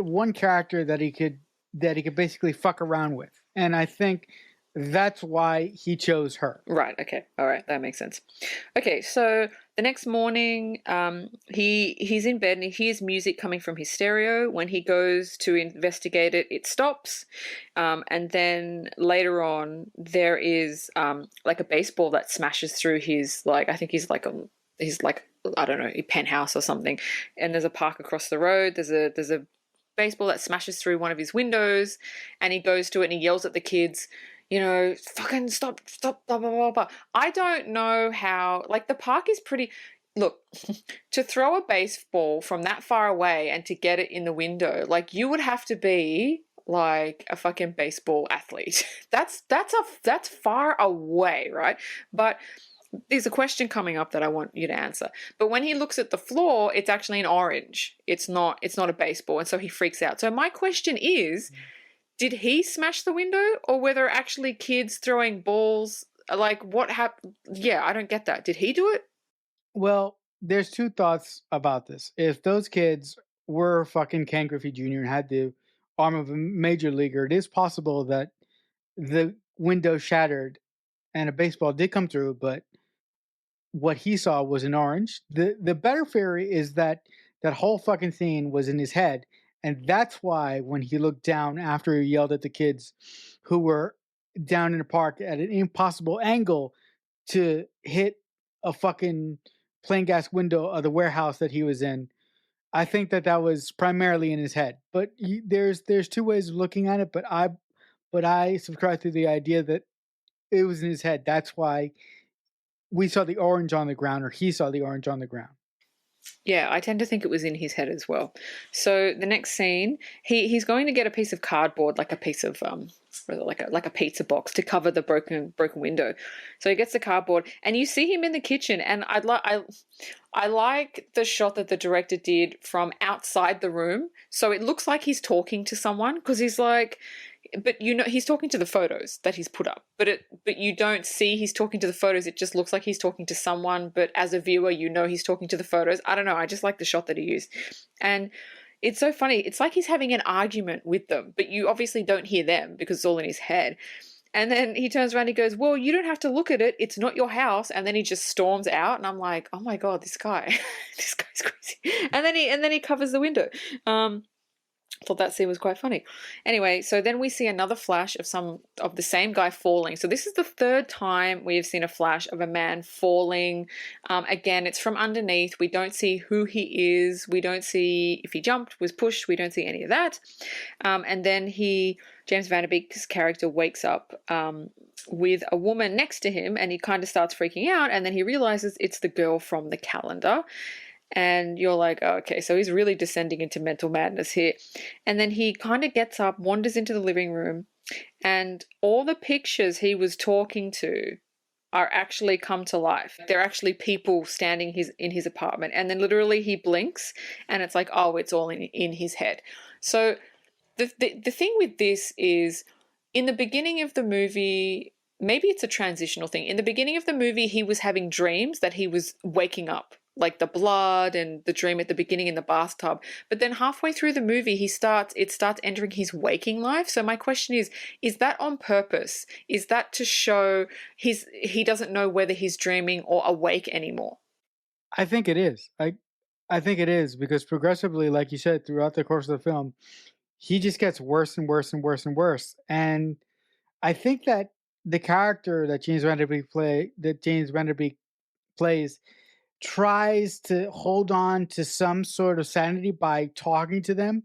one character that he could basically fuck around with. And I think that's why he chose her.
Right. Okay. All right. That makes sense. Okay. So the next morning, he's in bed and he hears music coming from his stereo. When he goes to investigate it, it stops. And then later on, there is like a baseball that smashes through his, like, I think he's like I don't know, a penthouse or something. And there's a park across the road. There's a baseball that smashes through one of his windows, and he goes to it and he yells at the kids, you know, fucking stop, blah, blah, blah, blah. I don't know how, like, the park is pretty, look, to throw a baseball from that far away and to get it in the window, like, you would have to be like a fucking baseball athlete. That's far away, right? But there's a question coming up that I want you to answer. But when he looks at the floor, it's actually an orange. It's not a baseball, and so he freaks out. So my question is, did he smash the window, or were there actually kids throwing balls? Like, what happened? Yeah, I don't get that. Did he do it?
Well, there's two thoughts about this. If those kids were fucking Ken Griffey Jr. and had the arm of a major leaguer, it is possible that the window shattered and a baseball did come through, but what he saw was an orange. The better theory is that that whole fucking scene was in his head, and that's why when he looked down after he yelled at the kids who were down in the park at an impossible angle to hit a fucking plain gas window of the warehouse that he was in. I think that that was primarily in his head. But there's two ways of looking at it. But I subscribe to the idea that it was in his head. That's why we saw the orange on the ground, or he saw the orange on the ground.
Yeah, I tend to think it was in his head as well. So the next scene, he's going to get a piece of cardboard, like a piece of like a pizza box to cover the broken window. So he gets the cardboard, and you see him in the kitchen. And I like the shot that the director did from outside the room. So it looks like he's talking to someone, because he's like, but you know, he's talking to the photos that he's put up, but you don't see he's talking to the photos. It just looks like he's talking to someone, but as a viewer, you know he's talking to the photos. I don't know. I just like the shot that he used. And it's so funny. It's like he's having an argument with them, but you obviously don't hear them because it's all in his head. And then he turns around and he goes, well, you don't have to look at it. It's not your house. And then he just storms out. And I'm like, oh my God, this guy, this guy's crazy. And then he covers the window. Thought that scene was quite funny. Anyway, so then we see another flash of the same guy falling. So this is the third time we have seen a flash of a man falling. Again, it's from underneath. We don't see who he is. We don't see if he jumped, was pushed. We don't see any of that. And then James Vanderbeek's character wakes up with a woman next to him, and he kind of starts freaking out. And then he realizes it's the girl from the calendar. And you're like, oh, okay, so he's really descending into mental madness here. And then he kind of gets up, wanders into the living room, and all the pictures he was talking to are actually come to life. They're actually people standing in his apartment. And then literally he blinks, and it's like, oh, it's all in his head. So the thing with this is, in the beginning of the movie, maybe it's a transitional thing. In the beginning of the movie, he was having dreams that he was waking up, like the blood and the dream at the beginning in the bathtub. But then halfway through the movie, it starts entering his waking life. So my question is that on purpose? Is that to show he doesn't know whether he's dreaming or awake anymore?
I think it is. I think it is, because progressively, like you said, throughout the course of the film, he just gets worse and worse and worse and worse. And I think that the character that James Vanderbeek plays tries to hold on to some sort of sanity by talking to them.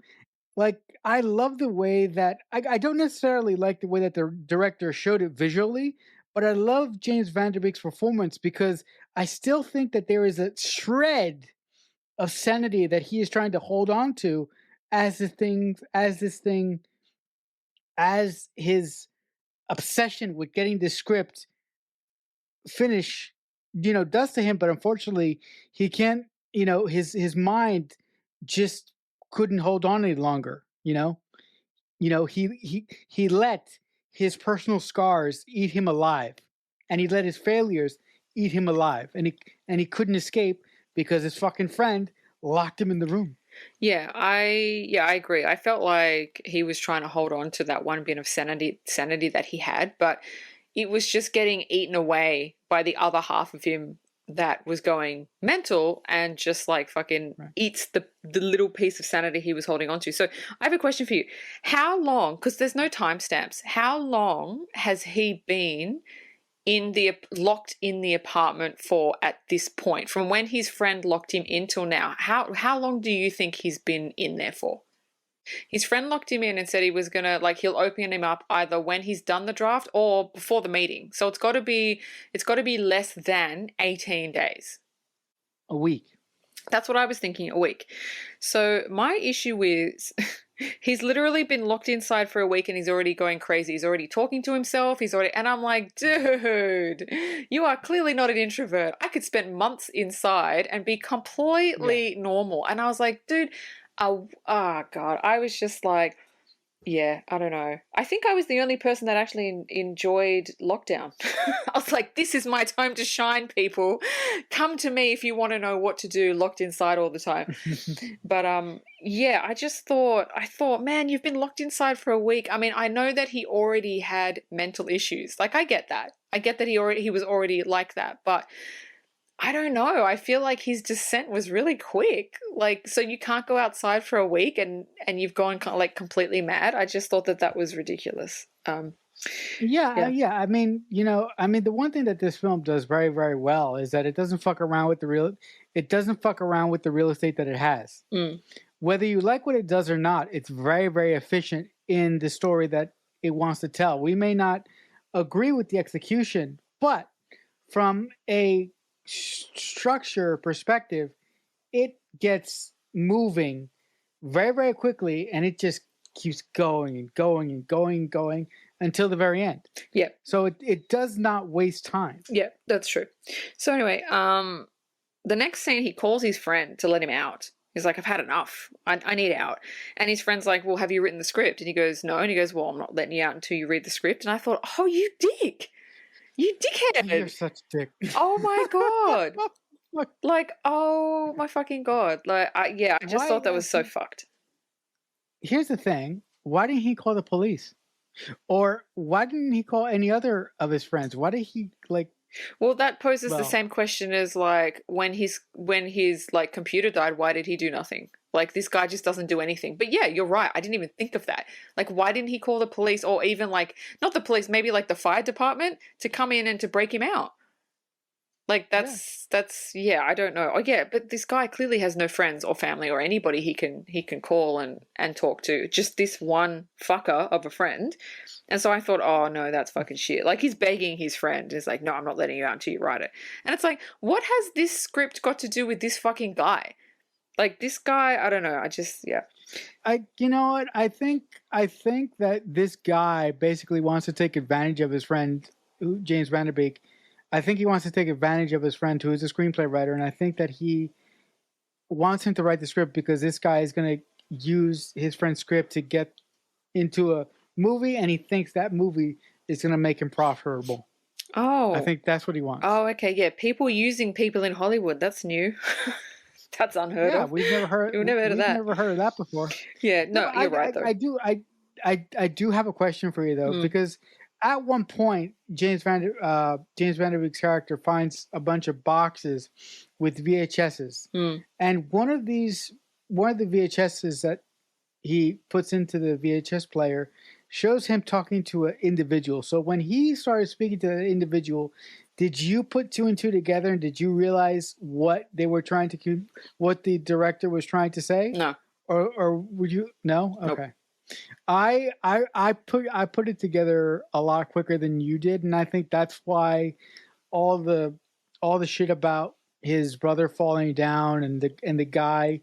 Like, I love the way that I don't necessarily like the way that the director showed it visually, but I love James Vanderbeek's performance, because I still think that there is a shred of sanity that he is trying to hold on to as his obsession with getting the script finish, does to him. But unfortunately, he can't, his mind just couldn't hold on any longer. He let his personal scars eat him alive, and he let his failures eat him alive, and he couldn't escape because his fucking friend locked him in the room.
Yeah, I agree. I felt like he was trying to hold on to that one bit of sanity that he had, but it was just getting eaten away by the other half of him that was going mental and just like fucking eats the little piece of sanity he was holding on to. So I have a question for you. How long, because there's no timestamps, how long has he been locked in the apartment for at this point? From when his friend locked him in till now, how long do you think he's been in there for? His friend locked him in and said he was going to, like, he'll open him up either when he's done the draft or before the meeting. So it's got to be less than 18 days.
A week.
That's what I was thinking, a week. So my issue is he's literally been locked inside for a week and he's already going crazy. He's already talking to himself. And I'm like, dude, you are clearly not an introvert. I could spend months inside and be completely normal. And I was like, dude, oh God. I was just like, yeah, I don't know. I think I was the only person that actually enjoyed lockdown. I was like, this is my time to shine, people. Come to me if you want to know what to do locked inside all the time. But yeah, I thought, man, you've been locked inside for a week. I mean, I know that he already had mental issues. Like, I get that. I get that he was already like that, but I don't know. I feel like his descent was really quick. Like, so you can't go outside for a week and you've gone like completely mad. I just thought that was ridiculous.
Yeah. I mean, the one thing that this film does very, very well is that it doesn't fuck around with the real estate that it has. Whether you like what it does or not, it's very, very efficient in the story that it wants to tell. We may not agree with the execution, but from a structure perspective, it gets moving very, very quickly, and it just keeps going and going and going and going until the very end.
Yeah.
So it does not waste time.
Yeah, that's true. So anyway, the next scene, he calls his friend to let him out. He's like, I've had enough. I need out. And his friend's like, well, have you written the script? And he goes, no. And he goes, well, I'm not letting you out until you read the script. And I thought, oh, you dick. You dickhead.
You're such a dick.
Oh my God. Like, oh my fucking God. Like, I just thought that was so fucked.
Here's the thing. Why didn't he call the police? Or why didn't he call any other of his friends? Why did he
Well, that poses the same question as like when his like computer died, why did he do nothing? Like, this guy just doesn't do anything. But yeah, you're right. I didn't even think of that. Like, why didn't he call the police, or even like, not the police, maybe like the fire department to come in and to break him out? Like, that's I don't know. Oh yeah, but this guy clearly has no friends or family or anybody he can call and talk to. Just this one fucker of a friend. And so I thought, oh no, that's fucking shit. Like, he's begging his friend. He's like, no, I'm not letting you out until you write it. And it's like, what has this script got to do with this fucking guy? Like, this guy, I don't know. I just, yeah.
You know what? I think that this guy basically wants to take advantage of his friend, James Vanderbeek. I think he wants to take advantage of his friend who is a screenplay writer, and I think that he wants him to write the script because this guy is going to use his friend's script to get into a movie, and he thinks that movie is going to make him profitable.
Oh.
I think that's what he wants.
Oh, okay, yeah. People using people in Hollywood, that's new. That's unheard of.
We've never heard of that. We've never heard of that before.
Yeah, no, you're right, though.
I do have a question for you, though, because at one point, James Vanderbeek's character finds a bunch of boxes with VHSs, and one of the VHSs that he puts into the VHS player shows him talking to an individual. So when he started speaking to that individual, did you put two and two together, and did you realize what they were trying to, what the director was trying to say?
No.
Or would you? No.
Nope.
Okay. I put it together a lot quicker than you did, and I think that's why all the shit about his brother falling down and the guy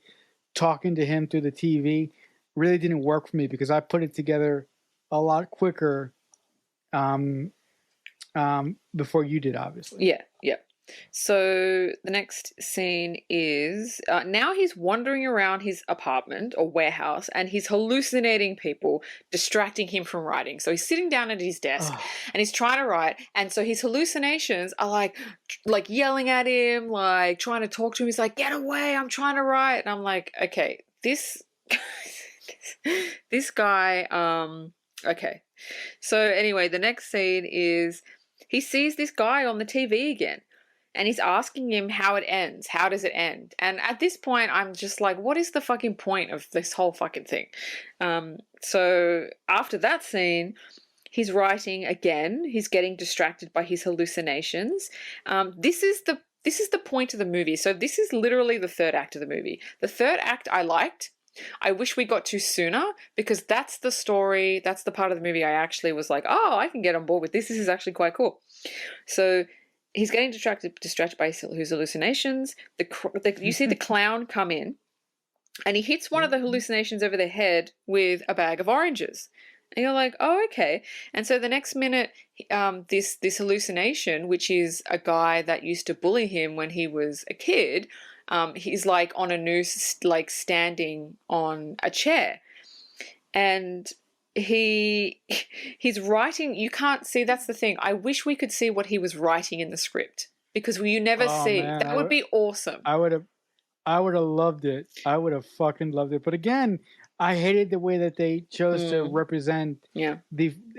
talking to him through the TV really didn't work for me, because I put it together a lot quicker before you did, obviously.
Yeah. So the next scene is now he's wandering around his apartment or warehouse, and he's hallucinating people, distracting him from writing. So he's sitting down at his desk and he's trying to write, and so his hallucinations are like yelling at him, like trying to talk to him. He's like, get away, I'm trying to write. And I'm like, okay, this guy, okay. So anyway, the next scene is he sees this guy on the TV again, and he's asking him how it ends. How does it end? And at this point, I'm just like, what is the fucking point of this whole fucking thing? So after that scene, he's writing again. He's getting distracted by his hallucinations. This is the point of the movie. So this is literally the third act of the movie. The third act I liked. I wish we got to sooner, because that's the story, that's the part of the movie I actually was like, oh, I can get on board with this. This is actually quite cool. So he's getting distracted by his hallucinations. You see the clown come in, and he hits one of the hallucinations over the head with a bag of oranges. And you're like, oh, okay. And so the next minute, this hallucination, which is a guy that used to bully him when he was a kid, he's like on a noose, like standing on a chair. And he's writing. You can't see. That's the thing. I wish we could see what he was writing in the script, because you never see.
Man,
that would be awesome.
I would have loved it. I would have fucking loved it. But again, I hated the way that they chose to represent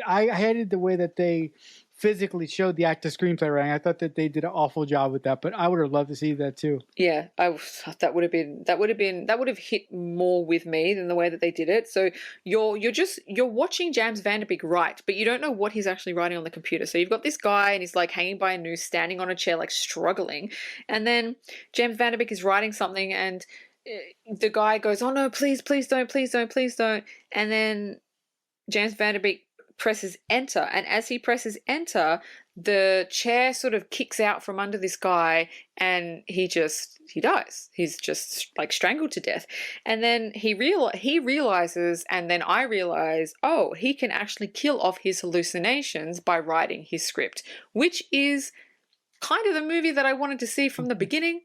I hated the way that they physically showed the actor screenplay writing. I thought that they did an awful job with that, but I would have loved to see that too.
Yeah, that would have hit more with me than the way that they did it. So you're watching James Vanderbeek write, but you don't know what he's actually writing on the computer. So you've got this guy, and he's like hanging by a noose, standing on a chair, like struggling, and then James Vanderbeek is writing something, and the guy goes, "Oh no, please don't," and then James Vanderbeek presses enter, and as he presses enter, the chair sort of kicks out from under this guy, and he dies. He's just like strangled to death. And then he realizes, and then I realize, oh, he can actually kill off his hallucinations by writing his script, which is kind of the movie that I wanted to see from the beginning.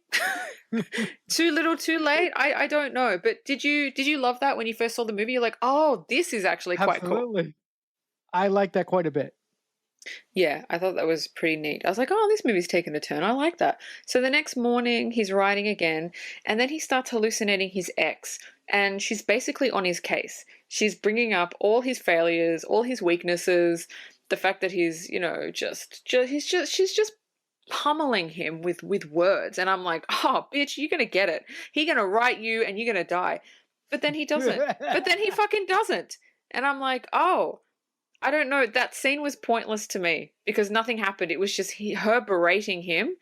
Too little, too late. I don't know. But did you love that when you first saw the movie? You're like, oh, this is actually quite cool.
I like that quite a bit.
Yeah, I thought that was pretty neat. I was like, oh, this movie's taken a turn. I like that. So the next morning, he's writing again, and then he starts hallucinating his ex, and she's basically on his case. She's bringing up all his failures, all his weaknesses, the fact that he's, she's just pummeling him with words. And I'm like, oh, bitch, you're going to get it. He's going to write you, and you're going to die. But then he doesn't. But then he fucking doesn't. And I'm like, oh, I don't know. That scene was pointless to me because nothing happened. It was just her berating him,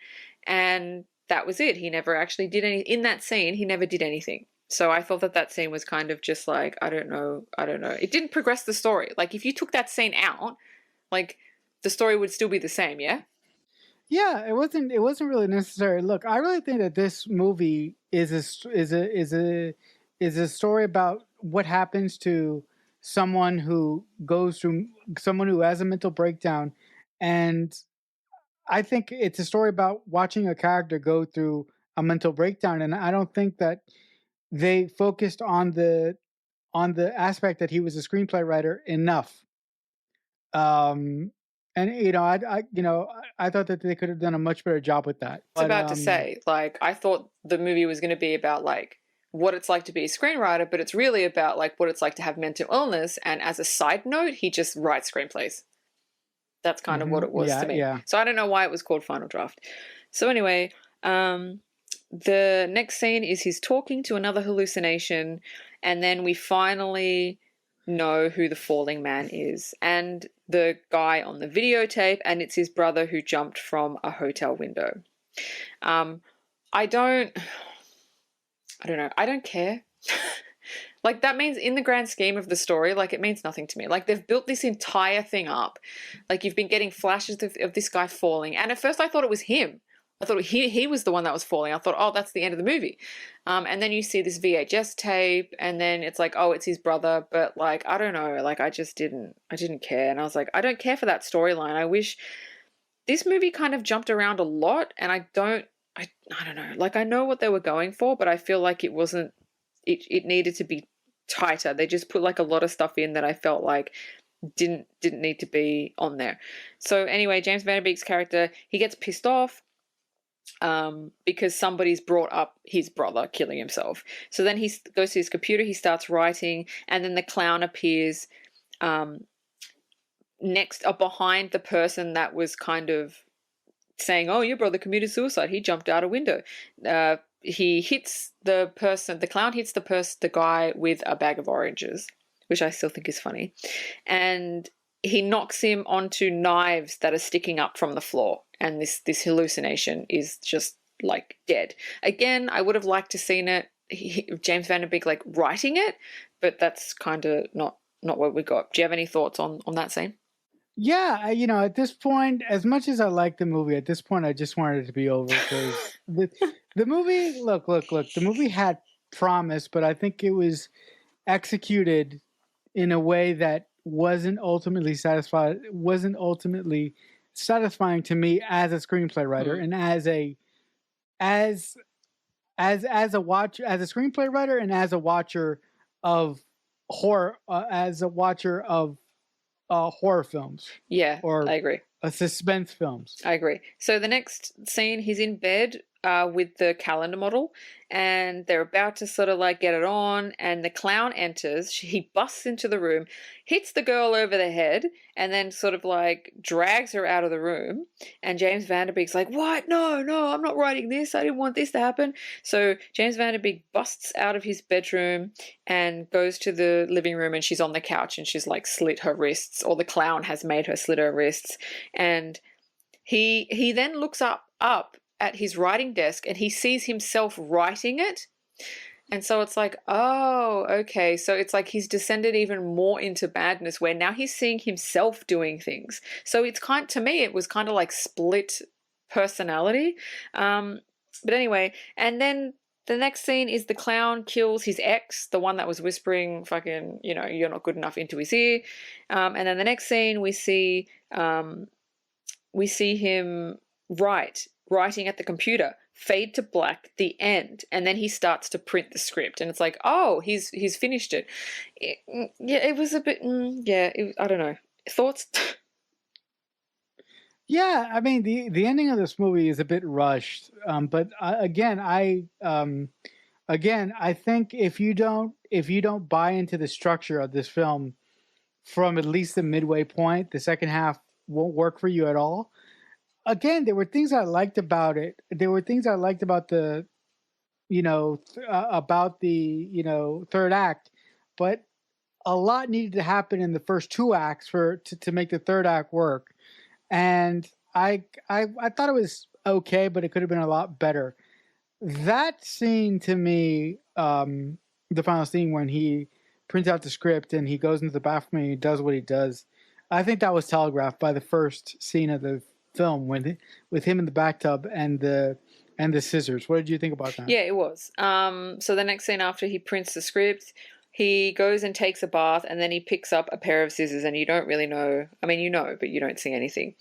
and that was it. He never actually did any. In that scene, he never did anything. So I thought that scene was kind of just like, I don't know. It didn't progress the story. Like, if you took that scene out, like, the story would still be the same, yeah?
Yeah, it wasn't really necessary. Look, I really think that this movie is a story about what happens to someone who has a mental breakdown, and I think it's a story about watching a character go through a mental breakdown. And I don't think that they focused on the aspect that he was a screenplay writer enough. And I thought that they could have done a much better job with that.
I was about to say, like, I thought the movie was going to be about like what it's like to be a screenwriter, but it's really about like what it's like to have mental illness. And as a side note, he just writes screenplays. That's kind of what it was to me. Yeah. So I don't know why it was called Final Draft. So anyway, the next scene is he's talking to another hallucination, and then we finally know who the falling man is, and the guy on the videotape, and it's his brother who jumped from a hotel window. I don't know. I don't care. Like, that means in the grand scheme of the story, like, it means nothing to me. Like, they've built this entire thing up. Like, you've been getting flashes of this guy falling. And at first I thought it was him. I thought he was the one that was falling. I thought, oh, that's the end of the movie. And then you see this VHS tape, and then it's like, oh, it's his brother. But, like, I don't know. Like, I didn't care. And I was like, I don't care for that storyline. I wish this movie kind of jumped around a lot, and I don't know. Like, I know what they were going for, but I feel like it needed to be tighter. They just put like a lot of stuff in that I felt like didn't need to be on there. So anyway, James Vanderbeek's character, he gets pissed off because somebody's brought up his brother killing himself. So then he goes to his computer, he starts writing, and then the clown appears behind the person that was kind of saying, oh, your brother committed suicide. He jumped out a window. He hits the clown hits the guy with a bag of oranges, which I still think is funny. And he knocks him onto knives that are sticking up from the floor. And this hallucination is just like dead. Again, I would have liked to seen it James Vanderbeek like writing it, but that's kind of not what we got. Do you have any thoughts on that scene?
Yeah, at this point, as much as I like the movie, at this point, I just wanted it to be over because the movie, look, the movie had promise, but I think it was executed in a way that wasn't ultimately satisfying to me as a screenplay writer and as a screenplay writer and as a watcher of horror, horror films.
Yeah,
or
I agree.
Suspense films.
I agree. So the next scene, he's in bed with the calendar model, and they're about to sort of like get it on, and the clown enters. He busts into the room, hits the girl over the head, and then sort of like drags her out of the room. And James Vanderbeek's like, "What? No, I'm not writing this. I didn't want this to happen." So James Vanderbeek busts out of his bedroom and goes to the living room, and she's on the couch, and she's like slit her wrists, or the clown has made her slit her wrists. And he then looks up at his writing desk, and he sees himself writing it. And so it's like, oh, okay. So it's like he's descended even more into madness, where now he's seeing himself doing things. So it's to me, it was kind of like split personality. But anyway, and then the next scene is the clown kills his ex, the one that was whispering fucking, you're not good enough into his ear. And then the next scene we see him writing at the computer, fade to black, the end, and then he starts to print the script, and it's like, oh, he's finished it. It was a bit, I don't know. Thoughts?
Yeah, I mean the ending of this movie is a bit rushed, but again, I think if you don't buy into the structure of this film from at least the midway point, the second half won't work for you at all. Again, there were things I liked about it. There were things I liked about the third act, but a lot needed to happen in the first two acts to make the third act work. And I thought it was okay, but it could have been a lot better. That scene to me, the final scene when he prints out the script and he goes into the bathroom and he does what he does, I think that was telegraphed by the first scene of the film with him in the bathtub and the scissors. What did you think about that?
Yeah, it was. So the next scene after he prints the script, he goes and takes a bath, and then he picks up a pair of scissors, and you don't really know. I mean, but you don't see anything.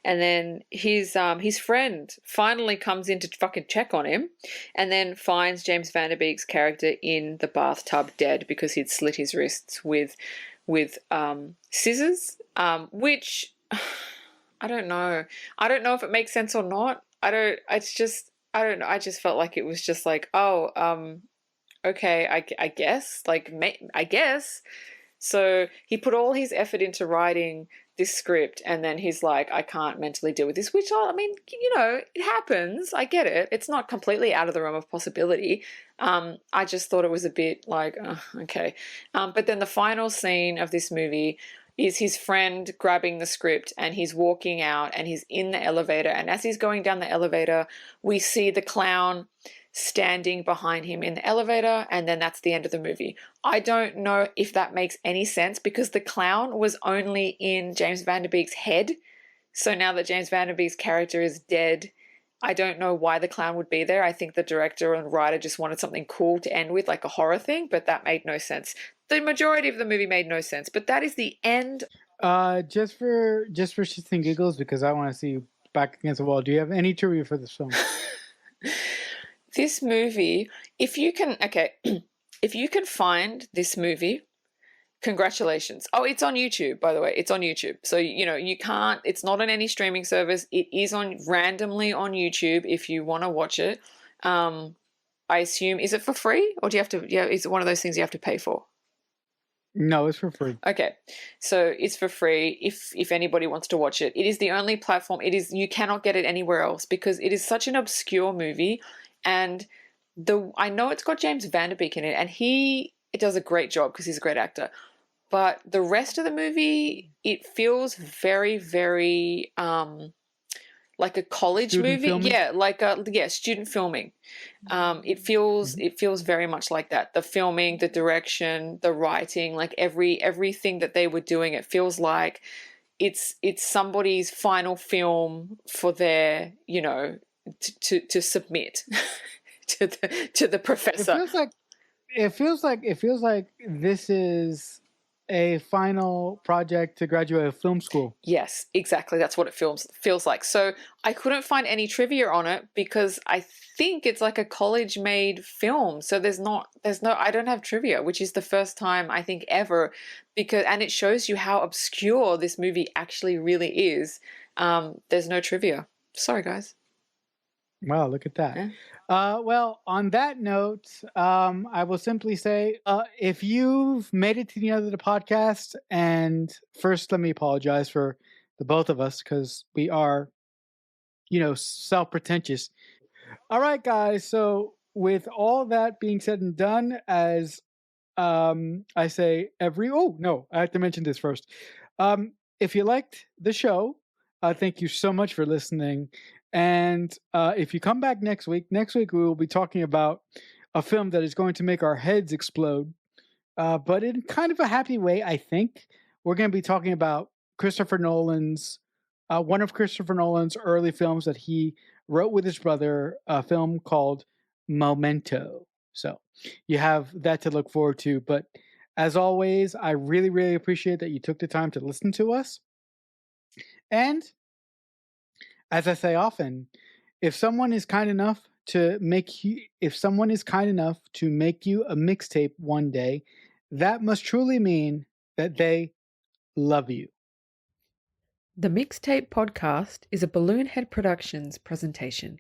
And then his friend finally comes in to fucking check on him, and then finds James Vanderbeek's character in the bathtub dead because he'd slit his wrists with scissors, which I don't know. I don't know if it makes sense or not. I don't know. I just felt like it was just like, okay, I guess. I guess. So he put all his effort into writing this script, and then he's like, I can't mentally deal with this, which, I mean, it happens. I get it. It's not completely out of the realm of possibility. I just thought it was a bit like, okay. But then the final scene of this movie is his friend grabbing the script, and he's walking out, and he's in the elevator, and as he's going down the elevator, we see the clown standing behind him in the elevator, and then that's the end of the movie. I don't know if that makes any sense, because the clown was only in James Vanderbeek's head. So now that James Vanderbeek's character is dead, I don't know why the clown would be there. I think the director and writer just wanted something cool to end with, like a horror thing, but that made no sense. The majority of the movie made no sense, but that is the end.
Just for shits and giggles, because I want to see you back against the wall, do you have any trivia for this film?
This movie, if you can find this movie, congratulations. Oh, it's on YouTube, by the way. It's on YouTube. So, you can't, it's not on any streaming service. It is randomly on YouTube if you want to watch it. I assume, is it for free, or do you have to, is it one of those things you have to pay for?
No, it's for free.
Okay. So it's for free if anybody wants to watch it. It is the only platform. You cannot get it anywhere else, because it is such an obscure movie. And I know it's got James Vanderbeek in it, and it does a great job because he's a great actor. But the rest of the movie, it feels very, very like a college
Student
movie.
filming?
Yeah, student filming. It feels very much like that. The filming, the direction, the writing, like everything that they were doing, it feels like it's somebody's final film for their, to submit to the professor.
It feels like this is a final project to graduate film school.
Yes, exactly. That's what it feels like. So I couldn't find any trivia on it because I think it's like a college-made film. So I don't have trivia, which is the first time I think ever, and it shows you how obscure this movie actually really is. There's no trivia. Sorry, guys.
Wow, look at that.
Yeah.
Well, on that note, I will simply say, if you've made it to the end of the podcast, and first let me apologize for the both of us because we are, self-pretentious. All right, guys. So with all that being said and done, as I say I have to mention this first. If you liked the show, thank you so much for listening. And if you come back next week we will be talking about a film that is going to make our heads explode, but in kind of a happy way, I think. We're going to be talking about one of Christopher Nolan's early films that he wrote with his brother, a film called Memento. So you have that to look forward to. But as always, I really, really appreciate that you took the time to listen to us. And as I say often, if someone is kind enough to make you a mixtape one day, that must truly mean that they love you.
The Mixtape Podcast is a Balloonhead Productions presentation.